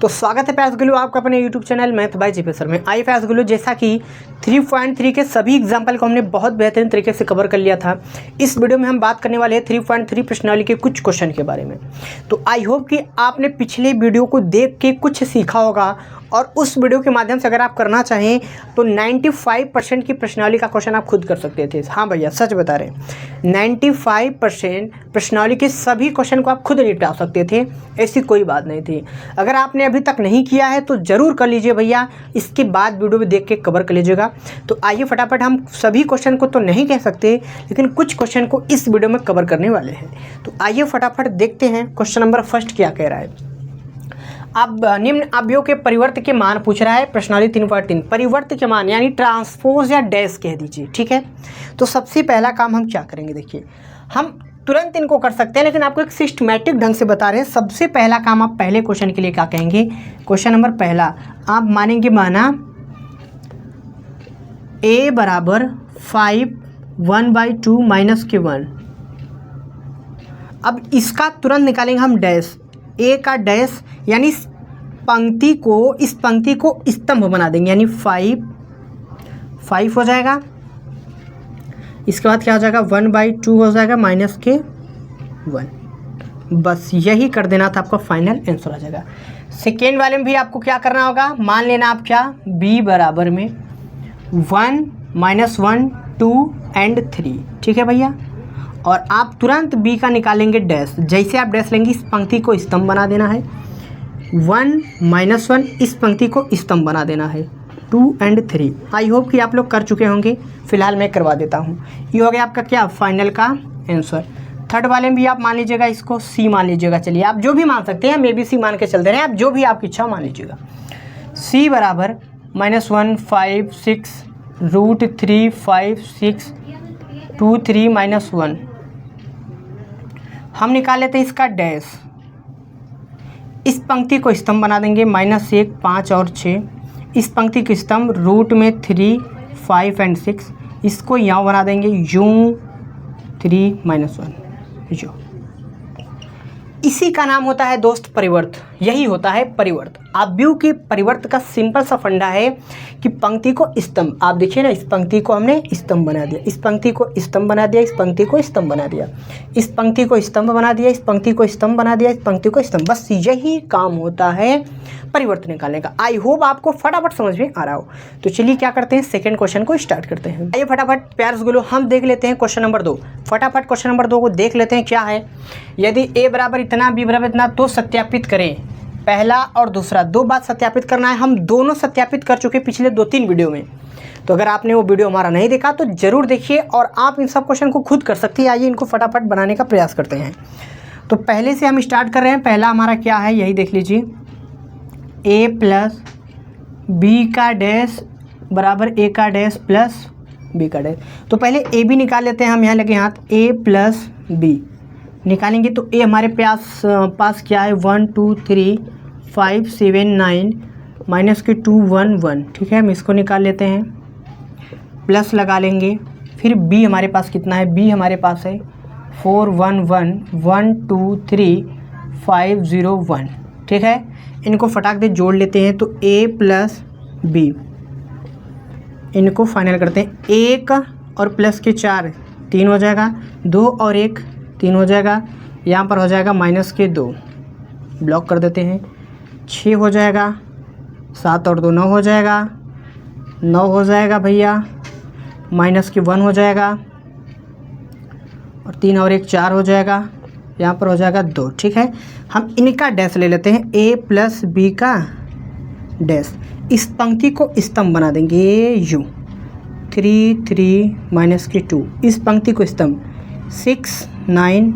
तो स्वागत है प्यास गुलू आपका अपने YouTube channel math bye GP sir में। आई प्यास गुलू, जैसा कि 3.3 के सभी एग्जाम्पल को हमने बहुत बेहतरीन तरीके से कवर कर लिया था, इस वीडियो में हम बात करने वाले हैं 3.3 प्रश्नावली के कुछ क्वेश्चन के बारे में। तो आई होप कि आपने पिछले वीडियो को देख के कुछ सीखा होगा और उस वीडियो के माध्यम से अगर आप करना चाहें तो 95% की प्रश्नावली का क्वेश्चन आप खुद कर सकते थे। हाँ भैया, सच बता रहे हैं, 95% प्रश्नावली के सभी क्वेश्चन को आप खुद निपटा सकते थे, ऐसी कोई बात नहीं थी। अगर आपने अभी तक नहीं किया है तो ज़रूर कर लीजिए भैया, इसके बाद वीडियो में देख के कवर कर लीजिएगा। तो आइए फटाफट, हम सभी क्वेश्चन को तो नहीं कह सकते लेकिन कुछ क्वेश्चन को इस वीडियो में कवर करने वाले हैं। तो आइए फटाफट देखते हैं क्वेश्चन नंबर फर्स्ट क्या कह रहा है। अब निम्न अवयव के परिवर्त के मान पूछ रहा है, प्रश्नावली 3.3 परिवर्त के मान यानी ट्रांसपोज या डैश कह दीजिए, ठीक है। तो सबसे पहला काम हम क्या करेंगे, देखिए हम तुरंत इनको कर सकते हैं लेकिन आपको एक सिस्टमैटिक ढंग से बता रहे हैं। सबसे पहला काम आप पहले क्वेश्चन के लिए क्या कहेंगे, क्वेश्चन नंबर पहला आप मानेंगे माना a बराबर 5 1/2 माइनस के 1। अब इसका तुरंत निकालेंगे हम डैश, ए का डैश यानी इस पंक्ति को स्तंभ बना देंगे, यानी 5 हो जाएगा। इसके बाद क्या हो जाएगा, 1/2 हो जाएगा माइनस के 1। बस यही कर देना था, आपका फाइनल आंसर आ जाएगा। सेकेंड वाले में भी आपको क्या करना होगा, मान लेना आप क्या, b बराबर में 1 -1 2 एंड 3, ठीक है भैया। और आप तुरंत b का निकालेंगे डैश, जैसे आप डैश लेंगे इस पंक्ति को स्तंभ बना देना है, 1 -1 इस पंक्ति को स्तंभ बना देना है, 2 एंड 3। आई होप कि आप लोग कर चुके होंगे, फिलहाल मैं करवा देता हूँ। ये हो गया आपका क्या, फाइनल का आंसर। थर्ड वाले में भी आप मान लीजिएगा, इसको c मान लीजिएगा, चलिए आप जो भी मान सकते हैं, मे बी c मान के चलते रहे, आप जो भी आपकी इच्छा मान लीजिएगा। c बराबर -1 5 6 √3 5 6 2 3 -1। हम निकाल लेते हैं इसका डैश, इस पंक्ति को स्तंभ बना देंगे, -1 5 और 6 इस पंक्ति के स्तंभ, रूट में 3 5 एंड 6 इसको यहाँ बना देंगे यूं 3 -1 जो। इसी का नाम होता है दोस्त परिवर्त, यही होता है परिवर्त। अवयव के परिवर्त का सिंपल सा फंडा है कि पंक्ति को स्तंभ, आप देखिए ना, इस पंक्ति को हमने स्तंभ बना दिया, इस पंक्ति को स्तंभ बना दिया, इस पंक्ति को स्तंभ बना दिया, इस पंक्ति को स्तंभ बना दिया, इस पंक्ति को स्तंभ बना दिया, इस पंक्ति को स्तंभ, बस यही काम होता है परिवर्तन निकालने का। आई होप आपको फटाफट समझ में आ रहा हो। तो चलिए क्या करते हैं, सेकंड क्वेश्चन को स्टार्ट करते हैं। आइए फटाफट प्यार गुलो हम देख लेते हैं क्वेश्चन नंबर 2। फटाफट क्वेश्चन नंबर 2 को देख लेते हैं क्या है। यदि a बराबर इतना b बराबर इतना तो सत्यापित करें, पहला और दूसरा दो बात सत्यापित करना है। हम दोनों सत्यापित कर चुके पिछले 2-3 वीडियो में, तो अगर आपने वो वीडियो हमारा नहीं देखा तो ज़रूर देखिए और आप इन सब क्वेश्चन को खुद कर सकते हैं। आइए इनको फटाफट बनाने का प्रयास करते हैं। तो पहले से हम स्टार्ट कर रहे हैं। पहला हमारा क्या है, यही देख लीजिए, a प्लस b का डैश बराबर a का डैश प्लस b का डैश। तो पहले a b निकाल लेते हैं हम, यहाँ लगे हाथ, a प्लस b निकालेंगे तो a हमारे पास क्या है, 1 2 3 5 7 9 माइनस के 2 1 1, ठीक है। हम इसको निकाल लेते हैं, प्लस लगा लेंगे। फिर b हमारे पास कितना है, b हमारे पास है 4 1 1 1 2 3 5 0 1, ठीक है। इनको फटाक दे जोड़ लेते हैं तो a प्लस b, इनको फाइनल करते हैं, 1 और प्लस के 4 3 हो जाएगा, 2 और 1 3 हो जाएगा, यहाँ पर हो जाएगा माइनस के 2, ब्लॉक कर देते हैं, 6 हो जाएगा, 7 और 2 9 हो जाएगा, 9 हो जाएगा भैया, माइनस के 1 हो जाएगा और 3 और 1 4 हो जाएगा, यहाँ पर हो जाएगा 2, ठीक है। हम इनका डैश ले लेते हैं, a प्लस b का डैश, इस पंक्ति को स्तंभ बना देंगे यूं 3 3 माइनस के 2, इस पंक्ति को स्तंभ 6 9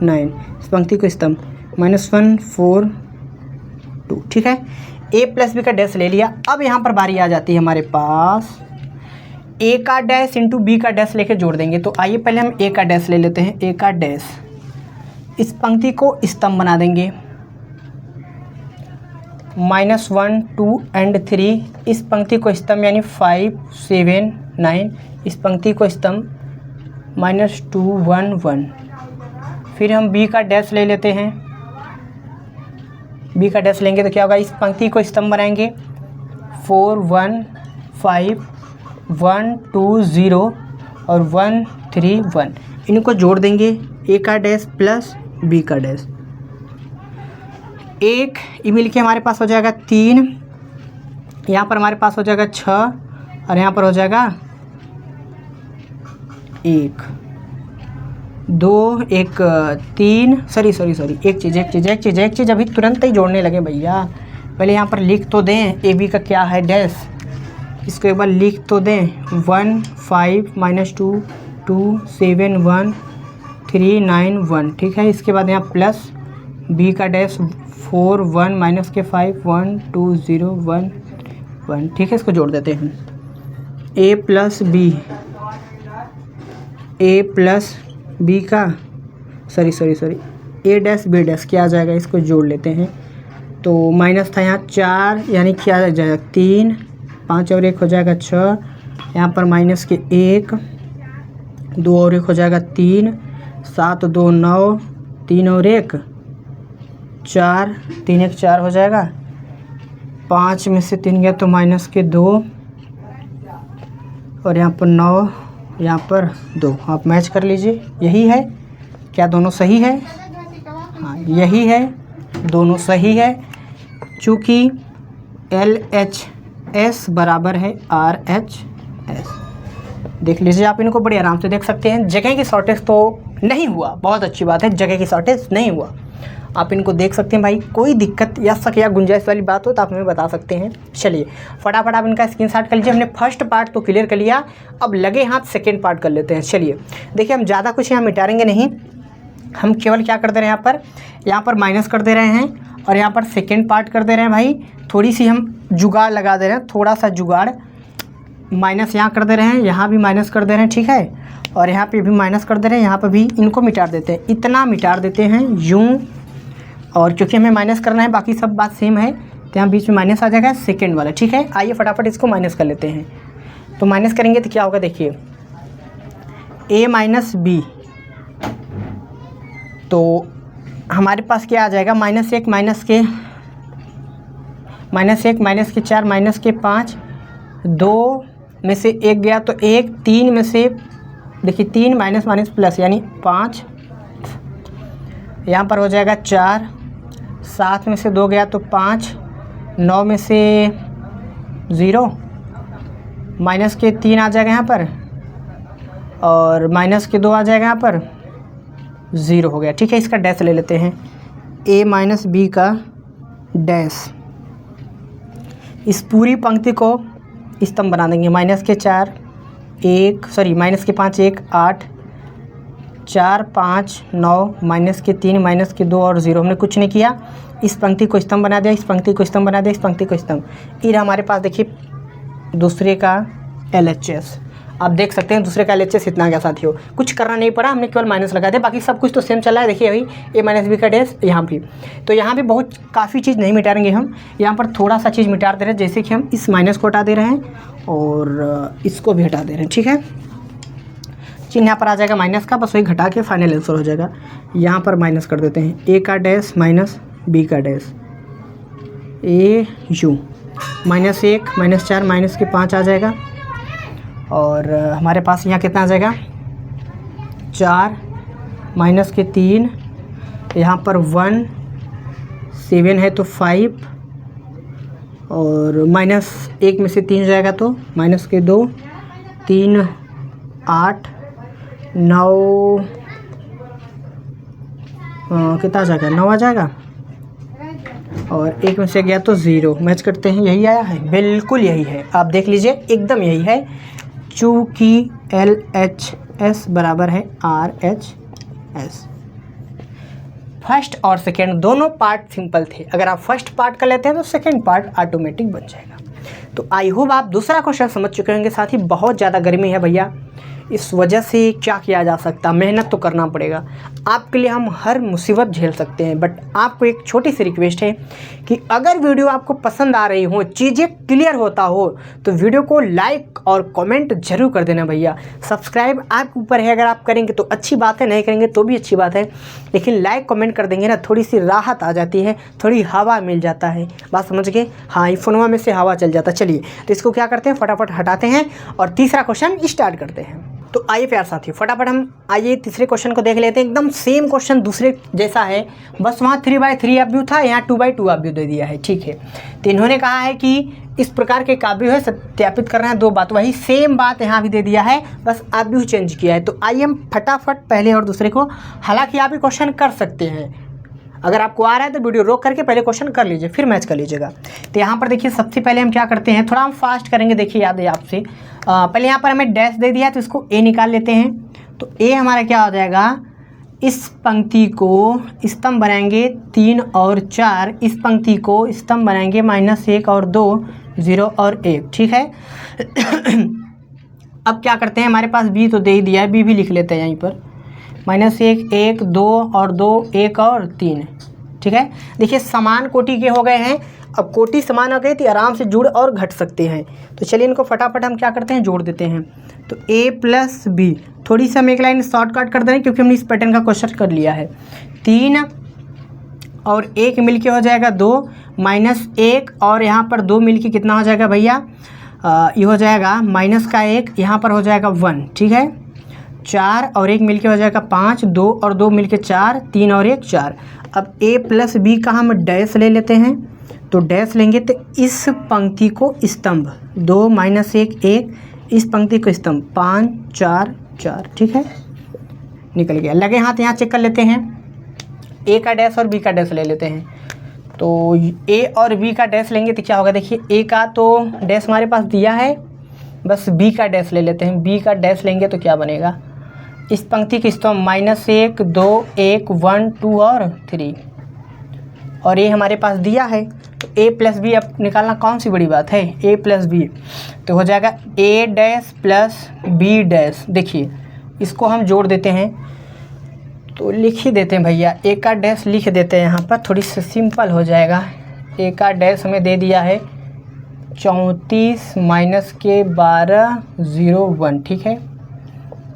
9 इस पंक्ति को स्तंभ -1 4 2, ठीक है। a प्लस b का डैश ले लिया। अब यहाँ पर बारी आ जाती है हमारे पास, a का डैश इंटू b का डैश लेके जोड़ देंगे। तो आइए पहले हम a का डैश ले लेते हैं, a का डैश, इस पंक्ति को स्तंभ बना देंगे, -1 2 एंड 3 इस पंक्ति को स्तंभ यानी 5 7 9 इस पंक्ति को स्तंभ -2 1 1। फिर हम b का डैश ले लेते हैं, बी का डैश लेंगे तो क्या होगा, इस पंक्ति को स्तंभ बनाएंगे 4 1 5 1 2 0 और 1 3 1, इनको जोड़ देंगे, ए का डैश प्लस बी का डैश, एक ये मिल के हमारे पास हो जाएगा 3, यहाँ पर हमारे पास हो जाएगा 6 और यहाँ पर हो जाएगा 1 2 1 3, सॉरी एक चीज़ अभी तुरंत ही जोड़ने लगे भैया, पहले यहाँ पर लिख तो दें ए बी का क्या है डैश, इसको एक बार लिख तो दें 1 5 -2 2 7 1 3 9 1, ठीक है। इसके बाद यहाँ प्लस बी का डैश 4 1 माइनस के 5 1 2 0 1 1, ठीक है। इसको जोड़ देते हैं, ए प्लस बी का सॉरी ए डैश बी डैश क्या आ जाएगा, इसको जोड़ लेते हैं। तो माइनस था यहाँ 4, यानी क्या आ जाएगा 3, 5 और 1 हो जाएगा 6, यहाँ पर माइनस के 1, 2 और 1 हो जाएगा 3, 7 2 9, 3 और 1 4, 3 1 4 हो जाएगा, 5 में से 3 गया तो माइनस के 2 और यहाँ पर 9, यहाँ पर 2, आप मैच कर लीजिए, यही है क्या, दोनों सही है, हाँ यही है, दोनों सही है। चूँकि LHS बराबर है RHS, देख लीजिए आप, इनको बड़े आराम से देख सकते हैं। जगह की शॉर्टेज तो नहीं हुआ, बहुत अच्छी बात है, जगह की शॉर्टेज नहीं हुआ, आप इनको देख सकते हैं भाई। कोई दिक्कत या शक या गुंजाइश वाली बात हो तो आप हमें बता सकते हैं। चलिए फटाफट आप इनका स्क्रीनशॉट कर लीजिए। हमने फर्स्ट पार्ट तो क्लियर कर लिया, अब लगे हाथ सेकेंड पार्ट कर लेते हैं। चलिए देखिए, हम ज़्यादा कुछ यहाँ मिटाएंगे नहीं, हम केवल क्या कर दे रहे हैं, यहाँ पर माइनस कर दे रहे हैं और यहाँ पर सेकेंड पार्ट कर दे रहे हैं भाई। थोड़ी सी हम जुगाड़ लगा दे रहे हैं, थोड़ा सा जुगाड़, माइनस यहाँ कर दे रहे हैं, यहाँ भी माइनस कर दे रहे हैं, ठीक है, और यहाँ पे भी माइनस कर दे रहे हैं, यहाँ पर भी इनको मिटा देते हैं, इतना मिटा देते हैं यूँ। और क्योंकि हमें माइनस करना है, बाकी सब बात सेम है, तो यहाँ बीच में माइनस आ जाएगा सेकेंड वाला, ठीक है। आइए फटाफट इसको माइनस कर लेते हैं। तो माइनस करेंगे तो क्या होगा, देखिए a माइनस बी, तो हमारे पास क्या आ जाएगा, -1 माइनस के 4 माइनस के 5, 2 में से 1 गया तो 1, 3 में से देखिए 3 माइनस माइनस प्लस यानी 5, यहाँ पर हो जाएगा 4, 7 में से 2 गया तो 5, 9 में से 0, माइनस के 3 आ जाएगा यहाँ पर और माइनस के 2 आ जाएगा यहाँ पर, 0 हो गया, ठीक है। इसका डैश ले लेते हैं, a माइनस बी का डैश, इस पूरी पंक्ति को स्तंभ बना देंगे। माइनस के 4 माइनस के 5 1 8, 4 5 9, माइनस के 3 माइनस के 2 और 0, हमने कुछ नहीं किया, इस पंक्ति को स्तंभ बना दिया, इस पंक्ति को स्तंभ बना दिया, इस पंक्ति को स्तंभ। फिर हमारे पास देखिए दूसरे का LHS, आप देख सकते हैं दूसरे का LHS इतना क्या साथियों, कुछ करना नहीं पड़ा, हमने केवल माइनस लगा दिया, बाकी सब कुछ तो सेम चला है। देखिए अभी a माइनस बी का डैश यहाँ भी, तो यहाँ भी बहुत काफ़ी चीज़ नहीं मिटाएंगे हम, यहाँ पर थोड़ा सा चीज़ मिटा दे रहे हैं, जैसे कि हम इस माइनस को हटा दे रहे हैं और इसको भी हटा दे रहे हैं, ठीक है। चिन्ह यहाँ पर आ जाएगा माइनस का, बस वही घटा के फाइनल आंसर हो जाएगा। यहाँ पर माइनस कर देते हैं, a का डैश माइनस बी का डैश, a यू, -1 -4 माइनस के 5 आ जाएगा और हमारे पास यहाँ कितना आ जाएगा, 4 माइनस के 3, यहाँ पर 1, 7 है तो 5 और -1 में से 3 जाएगा तो माइनस के 2, 3 8 9, कितना आ जाएगा, 9 आ जाएगा और 1 में से गया तो 0, मैच करते हैं, यही आया है, बिल्कुल यही है, आप देख लीजिए एकदम यही है। चूँकि LHS बराबर है RHS। फर्स्ट और सेकेंड दोनों पार्ट सिंपल थे, अगर आप फर्स्ट पार्ट कर लेते हैं तो सेकेंड पार्ट ऑटोमेटिक बन जाएगा। तो आई होप आप दूसरा क्वेश्चन समझ चुके होंगे। साथ ही बहुत ज़्यादा गर्मी है भैया, इस वजह से क्या किया जा सकता, मेहनत तो करना पड़ेगा। आपके लिए हम हर मुसीबत झेल सकते हैं, बट आपको एक छोटी सी रिक्वेस्ट है कि अगर वीडियो आपको पसंद आ रही हो, चीज़ें क्लियर होता हो, तो वीडियो को लाइक और कमेंट जरूर कर देना भैया। सब्सक्राइब आपके ऊपर है, अगर आप करेंगे तो अच्छी बात है, नहीं करेंगे तो भी अच्छी बात है, लेकिन लाइक कमेंट कर देंगे ना, थोड़ी सी राहत आ जाती है, थोड़ी हवा मिल जाता है। बात समझ गए? हाँ, फोनवा में से हवा चल जाता। चलिए तो इसको क्या करते हैं, फटाफट हटाते हैं और तीसरा क्वेश्चन स्टार्ट करते हैं। तो आइए प्यार साथियों, फटाफट हम आइए तीसरे क्वेश्चन को देख लेते हैं। एकदम सेम क्वेश्चन दूसरे जैसा है, बस वहाँ 3/3 आव्यूह था, यहाँ 2/2 आव्यूह दे दिया है। ठीक है, तो इन्होंने कहा है कि इस प्रकार के आव्यूह है सत्यापित करना है। दो बात, वही सेम बात यहाँ भी दे दिया है, बस आव्यूह चेंज किया है। तो आइए हम फटाफट पहले और दूसरे को, हालांकि आप ये क्वेश्चन कर सकते हैं, अगर आपको आ रहा है तो वीडियो रोक करके पहले क्वेश्चन कर लीजिए, फिर मैच कर लीजिएगा। तो यहाँ पर देखिए, सबसे पहले हम क्या करते हैं, थोड़ा हम फास्ट करेंगे। देखिए याद है आपसे, पहले यहाँ पर हमें डैश दे दिया, तो इसको ए निकाल लेते हैं। तो ए हमारा क्या हो जाएगा, इस पंक्ति को स्तंभ बनाएंगे 3 और 4, इस पंक्ति को स्तंभ बनाएंगे -1 और 2, 0 और 1। ठीक है। अब क्या करते हैं, हमारे पास बी तो दे ही दिया है, बी भी लिख लेते हैं यहीं पर, -1, 1, 2 और 2, 1 और 3। ठीक है, देखिए समान कोटि के हो गए हैं। अब कोटि समान हो गई तो आराम से जुड़ और घट सकते हैं। तो चलिए इनको फटाफट हम क्या करते हैं, जोड़ देते हैं। तो a + b, थोड़ी सी हम एक लाइन शॉर्टकट कर दें क्योंकि हमने इस पैटर्न का क्वेश्चन कर लिया है। 3 और 1 मिलके हो जाएगा 2, -1 और यहाँ पर 2 मिलके कितना हो जाएगा भैया, ये हो जाएगा -1, यहाँ पर हो जाएगा 1। ठीक है, 4 और 1 मिलके हो जाएगा 5, 2 और 2 मिलके 4, 3 और 1 4। अब a + b का हम डैश ले लेते हैं। तो डैश लेंगे तो इस पंक्ति को स्तंभ 2 -1 1, इस पंक्ति को स्तंभ 5 4 4। ठीक है, निकल गया। लगे हाथ यहाँ चेक कर लेते हैं, a का डैश और b का डैश ले लेते हैं। तो a और b का डैश लेंगे तो क्या होगा, देखिए a का तो डैश हमारे पास दिया है, बस b का डैश ले लेते हैं। b का डैश लेंगे तो क्या बनेगा, इस पंक्ति की स्तंभ -1 2 1 1 2 और 3, और ये हमारे पास दिया है। तो a + b अब निकालना कौन सी बड़ी बात है, a + b, तो हो जाएगा a डैश + b डैश। देखिए इसको हम जोड़ देते हैं, तो लिख ही देते हैं भैया, a का डैश लिख देते हैं यहाँ पर, थोड़ी सी सिंपल हो जाएगा। a का डैश हमें दे दिया है 34 - 12 0 1। ठीक है,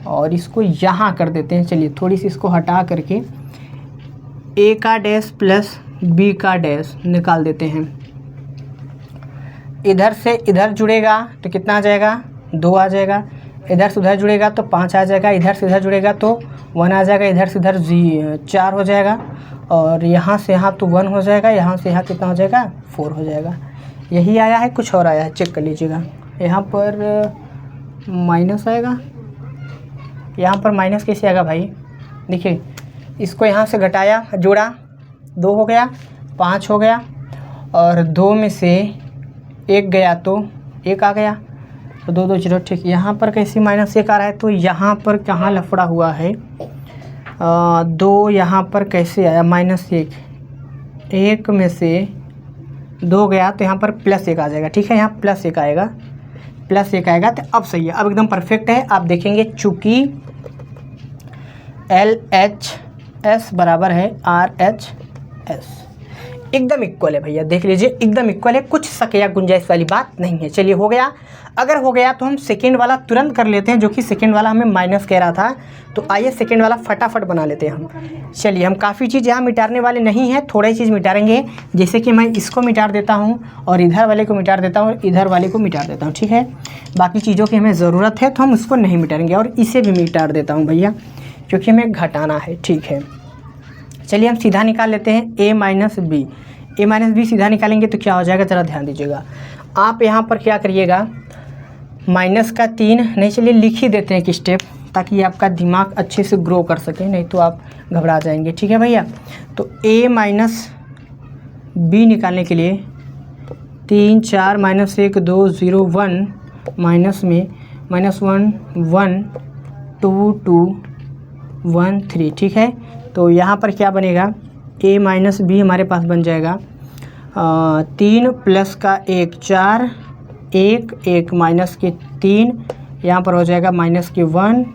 और इसको यहाँ कर देते हैं। चलिए थोड़ी सी इसको हटा करके a का डैश + b का डैश निकाल देते हैं। इधर से इधर जुड़ेगा तो कितना आ जाएगा, 2 आ जाएगा। इधर से उधर जुड़ेगा तो 5 आ जाएगा। इधर से इधर जुड़ेगा तो 1 आ जाएगा। इधर से इधर 4 हो जाएगा, और यहाँ से यहाँ तो 1 हो जाएगा। यहाँ से यहाँ कितना हो जाएगा, 4 हो जाएगा। यही आया है, कुछ और आया है, चेक कर लीजिएगा। यहाँ पर माइनस आएगा, यहाँ पर माइनस कैसे आएगा भाई, देखिए इसको यहाँ से घटाया, जोड़ा, 2 हो गया, 5 हो गया, और 2 में से 1 गया तो 1 आ गया, तो 2 2 0। ठीक, यहाँ पर कैसे -1 आ रहा है, तो यहाँ पर कहाँ लफड़ा हुआ है, 2 यहाँ पर कैसे आया, -1, 1 में से 2 गया तो यहाँ पर +1 आ जाएगा। ठीक है, यहाँ +1 आएगा, +1 आएगा, तो अब सही है, अब एकदम परफेक्ट है। आप देखेंगे चूँकि LHS बराबर है RHS, एकदम इक्वल है भैया, देख लीजिए एकदम इक्वल है, कुछ शक या गुंजाइश वाली बात नहीं है। चलिए हो गया। अगर हो गया तो हम सेकेंड वाला तुरंत कर लेते हैं, जो कि सेकेंड वाला हमें माइनस कह रहा था। तो आइए सेकेंड वाला फटाफट बना लेते हैं हम। चलिए, हम काफ़ी चीज़ यहाँ मिटाने वाले नहीं हैं, थोड़ा ही चीज़ मिटाएंगे। जैसे कि मैं इसको मिटा देता हूँ और इधर वाले को मिटा देता हूँ और इधर वाले को मिटा देता हूँ, ठीक है। बाकी चीज़ों की हमें ज़रूरत है तो हम उसको नहीं मिटाएंगे, और इसे भी मिटा देता हूँ भैया, क्योंकि हमें घटाना है, ठीक है। चलिए हम सीधा निकाल लेते हैं a माइनस बी सीधा निकालेंगे तो क्या हो जाएगा, ज़रा ध्यान दीजिएगा। आप यहाँ पर क्या करिएगा, -3 नहीं, चलिए लिख ही देते हैं एक स्टेप, ताकि आपका दिमाग अच्छे से ग्रो कर सके, नहीं तो आप घबरा जाएंगे, ठीक है भैया। तो a माइनस बी निकालने के लिए 3 4 -1 2 0 1 माइनस में -1 1 2 2 1 3, ठीक है। तो यहाँ पर क्या बनेगा, a माइनस बी हमारे पास बन जाएगा 3 प्लस का 1 4 1 1 माइनस के 3 यहाँ पर हो जाएगा -1,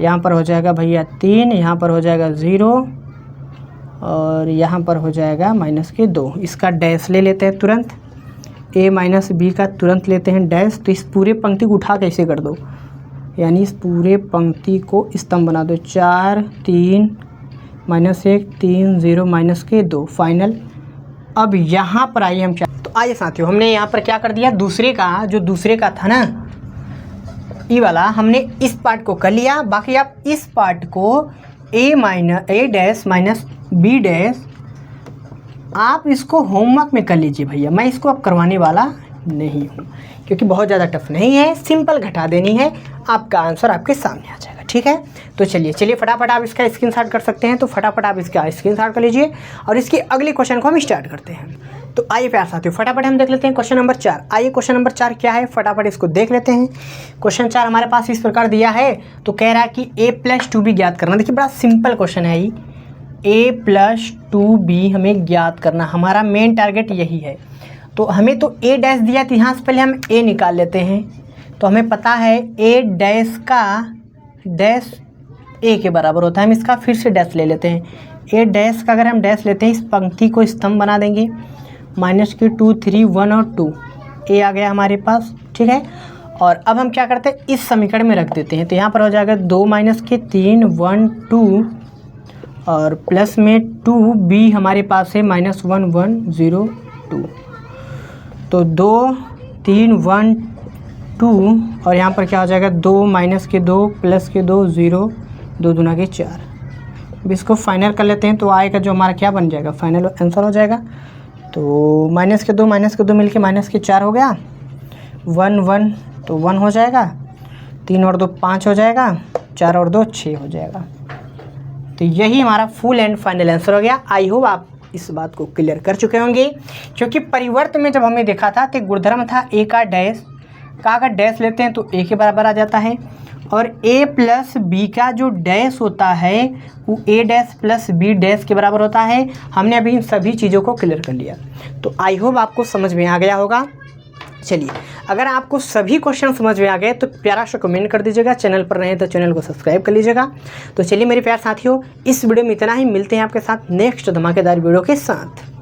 यहाँ पर हो जाएगा भैया 3, यहाँ पर हो जाएगा 0 और यहाँ पर हो जाएगा -2। इसका डैश ले लेते हैं तुरंत, a माइनस बी का तुरंत लेते हैं डैश। तो इस पूरे पंक्ति को उठा कैसे कर दो, यानी इस पूरे पंक्ति को स्तंभ बना दो। 4 3 -1 3 0 -2 फाइनल। अब यहाँ पर आइए हम तो आइए साथियों, हमने यहाँ पर क्या कर दिया, दूसरे का था ना ई वाला, हमने इस पार्ट को कर लिया। बाकी आप इस पार्ट को a dash minus B dash आप इसको होमवर्क में कर लीजिए भैया, मैं इसको अब करवाने वाला नहीं हूँ क्योंकि बहुत ज़्यादा टफ नहीं है, सिंपल घटा देनी है, आपका आंसर आपके सामने आ जाएगा। ठीक है, तो चलिए फटाफट आप इसका स्क्रीनशॉट कर सकते हैं, तो फटाफट आप इसका स्क्रीनशॉट कर लीजिए और इसके अगले क्वेश्चन को हम स्टार्ट करते हैं। तो आइए प्यार साथियों, फटाफट हम देख लेते हैं क्वेश्चन नंबर 4। आइए क्वेश्चन नंबर 4 क्या है, फटाफट इसको देख लेते हैं। क्वेश्चन 4 हमारे पास इस प्रकार दिया है, तो कह रहा है कि a+2b ज्ञात करना। देखिए बड़ा सिंपल क्वेश्चन है ये, a+2b हमें ज्ञात करना, हमारा मेन टारगेट यही है। तो हमें तो a डैश दिया, तो यहाँ से पहले हम a निकाल लेते हैं। तो हमें पता है a डैश का डैश a के बराबर होता है, हम इसका फिर से डैश ले लेते हैं। a डैश का अगर हम डैश लेते हैं, इस पंक्ति को स्तंभ बना देंगे, -2 3 1 और 2, a आ गया हमारे पास। ठीक है, और अब हम क्या करते हैं, इस समीकरण में रख देते हैं। तो यहाँ पर हो जाएगा 2 - 3 1 2 और प्लस में 2b हमारे पास है -1 1 0 2। तो 2 3 1 2 और यहाँ पर क्या हो जाएगा 2 -2 +2 0 2 दूना के 4। अब इसको फाइनल कर लेते हैं, तो आएगा जो हमारा क्या बन जाएगा, फाइनल आंसर हो जाएगा। तो -2 मिलके -4 हो गया, 1 1 तो 1 हो जाएगा, 3 और 2 5 हो जाएगा, 4 और 2 6 हो जाएगा। तो यही हमारा फुल एंड फाइनल आंसर हो गया। आई होप आप इस बात को क्लियर कर चुके होंगे, क्योंकि परिवर्त में जब हमने देखा था तो गुणधर्म था a का डैश, का अगर डैश लेते हैं तो a के बराबर आ जाता है, और a+b का जो डैश होता है वो a dash plus b dash के बराबर होता है। हमने अभी इन सभी चीज़ों को क्लियर कर लिया, तो आई होप आपको समझ में आ गया होगा। चलिए, अगर आपको सभी क्वेश्चन समझ में आ गए तो प्यारा सा कमेंट कर दीजिएगा, चैनल पर रहे तो चैनल को सब्सक्राइब कर लीजिएगा। तो चलिए मेरे प्यार साथियों, इस वीडियो में इतना ही, मिलते हैं आपके साथ नेक्स्ट धमाकेदार वीडियो के साथ।